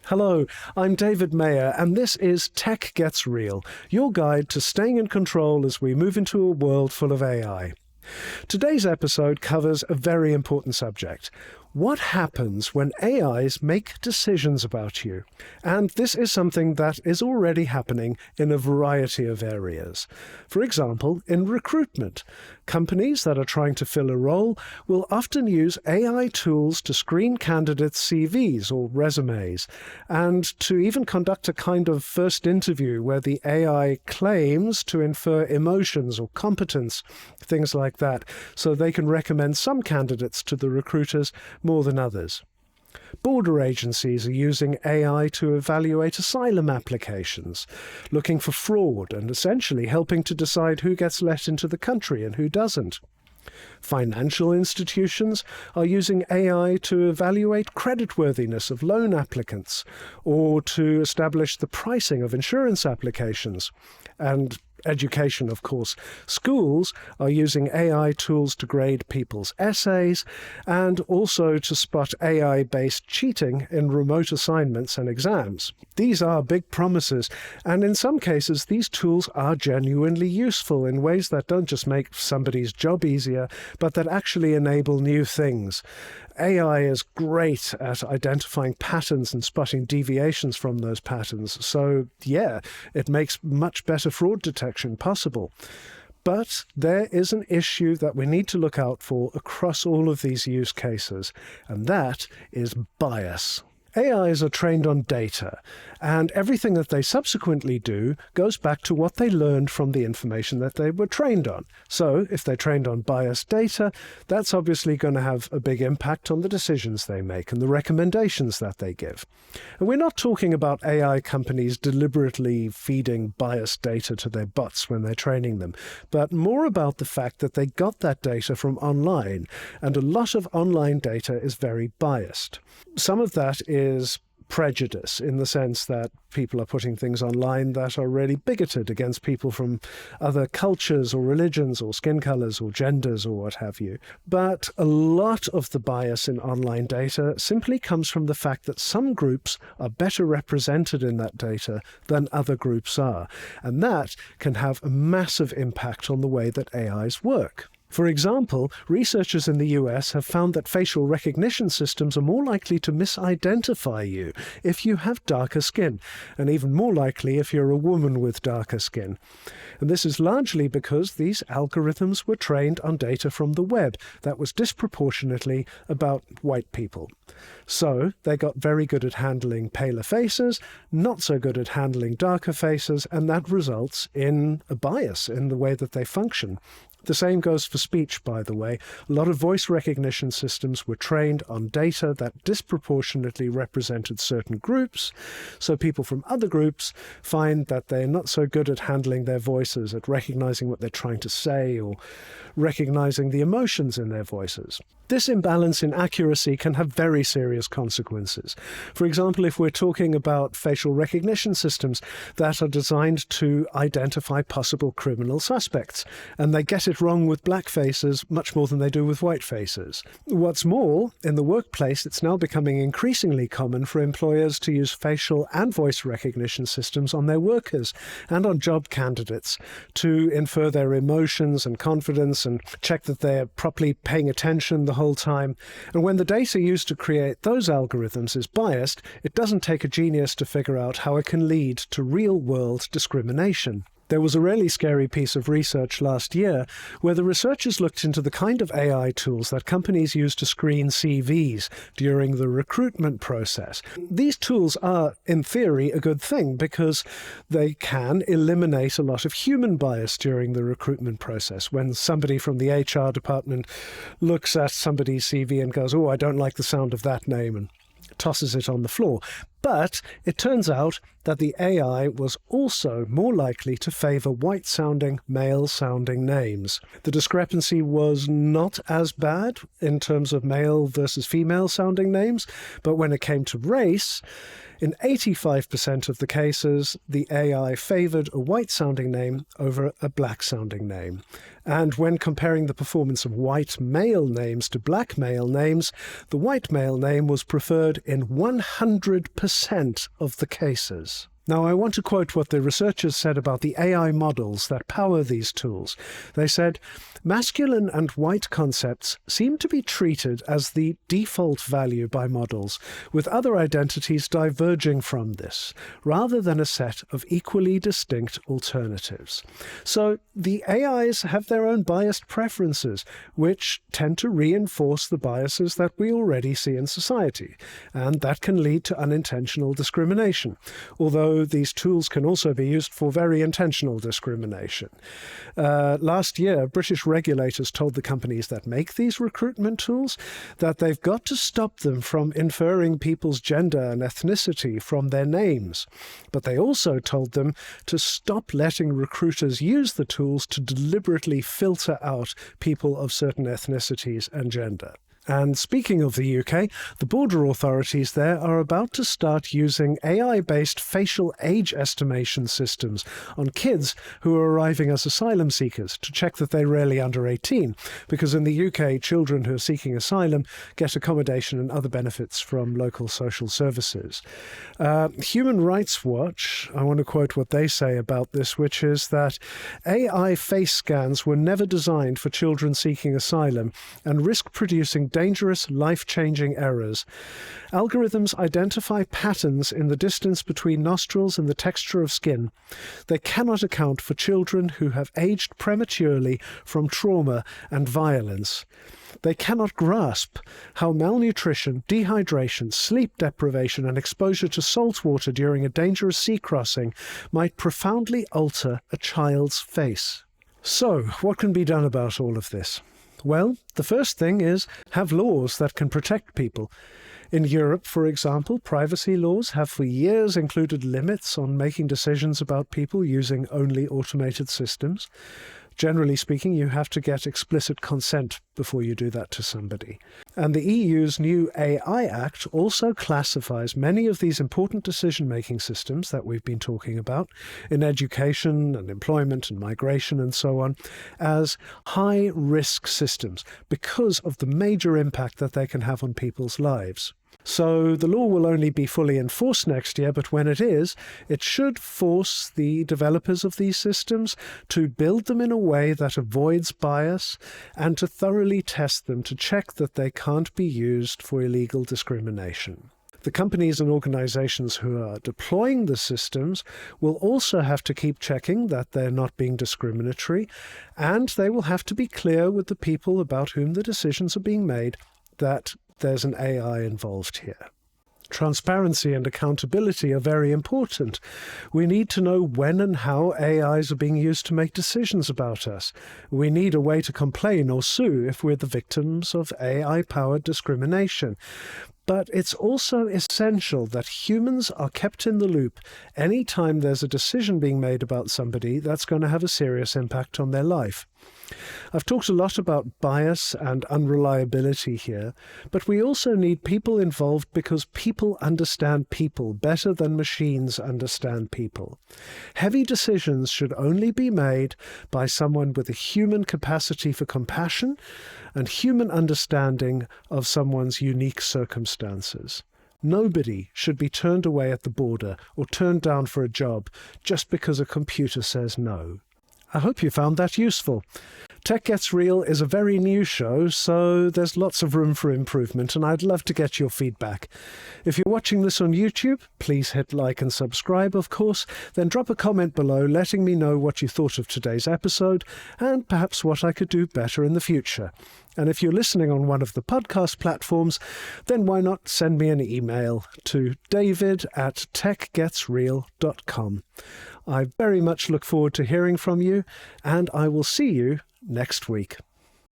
Hello, I'm David Meyer, and this is Tech Gets Real, your guide to staying in control as we move into a world full of AI. Today's episode covers a very important subject. What happens when AIs make decisions about you? And this is something that is already happening in a variety of areas. For example, in recruitment, companies that are trying to fill a role will often use AI tools to screen candidates' CVs or resumes, and to even conduct a kind of first interview where the AI claims to infer emotions or competence, things like that, so they can recommend some candidates to the recruiters more than others. Border agencies are using AI to evaluate asylum applications, looking for fraud and essentially helping to decide who gets let into the country and who doesn't. Financial institutions are using AI to evaluate creditworthiness of loan applicants or to establish the pricing of insurance applications. And education, of course. Schools are using AI tools to grade people's essays and also to spot AI-based cheating in remote assignments and exams. These are big promises, and in some cases these tools are genuinely useful in ways that don't just make somebody's job easier, but that actually enable new things. AI is great at identifying patterns and spotting deviations from those patterns, so yeah, it makes much better fraud detection possible. But there is an issue that we need to look out for across all of these use cases, and that is bias. AIs are trained on data, and everything that they subsequently do goes back to what they learned from the information that they were trained on. So, if they're trained on biased data, that's obviously going to have a big impact on the decisions they make and the recommendations that they give. And we're not talking about AI companies deliberately feeding biased data to their bots when they're training them, but more about the fact that they got that data from online, and a lot of online data is very biased. Some of that is prejudice, in the sense that people are putting things online that are really bigoted against people from other cultures or religions or skin colors or genders or what have you. But a lot of the bias in online data simply comes from the fact that some groups are better represented in that data than other groups are. And that can have a massive impact on the way that AIs work. For example, researchers in the US have found that facial recognition systems are more likely to misidentify you if you have darker skin, and even more likely if you're a woman with darker skin. And this is largely because these algorithms were trained on data from the web that was disproportionately about white people. So they got very good at handling paler faces, not so good at handling darker faces, and that results in a bias in the way that they function. The same goes for speech, by the way. A lot of voice recognition systems were trained on data that disproportionately represented certain groups, so people from other groups find that they're not so good at handling their voices, at recognizing what they're trying to say, or recognizing the emotions in their voices. This imbalance in accuracy can have very serious consequences. For example, if we're talking about facial recognition systems that are designed to identify possible criminal suspects, and they get it wrong with black faces much more than they do with white faces. What's more, in the workplace, it's now becoming increasingly common for employers to use facial and voice recognition systems on their workers and on job candidates to infer their emotions and confidence and check that they're properly paying attention the whole time. And when the data used to create those algorithms is biased, it doesn't take a genius to figure out how it can lead to real-world discrimination. There was a really scary piece of research last year where the researchers looked into the kind of AI tools that companies use to screen CVs during the recruitment process. These tools are, in theory, a good thing because they can eliminate a lot of human bias during the recruitment process. When somebody from the HR department looks at somebody's CV and goes, "Oh, I don't like the sound of that name," and tosses it on the floor. But it turns out that the AI was also more likely to favor white-sounding, male-sounding names. The discrepancy was not as bad in terms of male versus female-sounding names, but when it came to race, In 85% of the cases, the AI favoured a white-sounding name over a black-sounding name. And when comparing the performance of white male names to black male names, the white male name was preferred in 100% of the cases. Now, I want to quote what the researchers said about the AI models that power these tools. They said, masculine and white concepts seem to be treated as the default value by models, with other identities diverging from this, rather than a set of equally distinct alternatives. So the AIs have their own biased preferences, which tend to reinforce the biases that we already see in society, and that can lead to unintentional discrimination, although these tools can also be used for very intentional discrimination. Last year, British regulators told the companies that make these recruitment tools that they've got to stop them from inferring people's gender and ethnicity from their names. But they also told them to stop letting recruiters use the tools to deliberately filter out people of certain ethnicities and gender. And speaking of the UK, the border authorities there are about to start using AI-based facial age estimation systems on kids who are arriving as asylum seekers to check that they're really under 18, because in the UK, children who are seeking asylum get accommodation and other benefits from local social services. Human Rights Watch, I want to quote what they say about this, which is that AI face scans were never designed for children seeking asylum and risk producing dangerous, life-changing errors. Algorithms identify patterns in the distance between nostrils and the texture of skin. They cannot account for children who have aged prematurely from trauma and violence. They cannot grasp how malnutrition, dehydration, sleep deprivation, and exposure to salt water during a dangerous sea crossing might profoundly alter a child's face. So, what can be done about all of this? Well, the first thing is have laws that can protect people. In Europe, for example, privacy laws have for years included limits on making decisions about people using only automated systems. Generally speaking, you have to get explicit consent before you do that to somebody. And the EU's new AI Act also classifies many of these important decision-making systems that we've been talking about in education and employment and migration and so on as high-risk systems because of the major impact that they can have on people's lives. So the law will only be fully enforced next year, but when it is, it should force the developers of these systems to build them in a way that avoids bias and to thoroughly test them to check that they can't be used for illegal discrimination. The companies and organizations who are deploying the systems will also have to keep checking that they're not being discriminatory, and they will have to be clear with the people about whom the decisions are being made that there's an AI involved here. Transparency and accountability are very important. We need to know when and how AIs are being used to make decisions about us. We need a way to complain or sue if we're the victims of AI-powered discrimination. But it's also essential that humans are kept in the loop any time there's a decision being made about somebody that's going to have a serious impact on their life. I've talked a lot about bias and unreliability here, but we also need people involved because people understand people better than machines understand people. Heavy decisions should only be made by someone with a human capacity for compassion and human understanding of someone's unique circumstances. Nobody should be turned away at the border or turned down for a job just because a computer says no. I hope you found that useful. Tech Gets Real is a very new show, so there's lots of room for improvement, and I'd love to get your feedback. If you're watching this on YouTube, please hit like and subscribe, of course, then drop a comment below letting me know what you thought of today's episode, and perhaps what I could do better in the future. And if you're listening on one of the podcast platforms, then why not send me an email to david@techgetsreal.com. I very much look forward to hearing from you, and I will see you next week.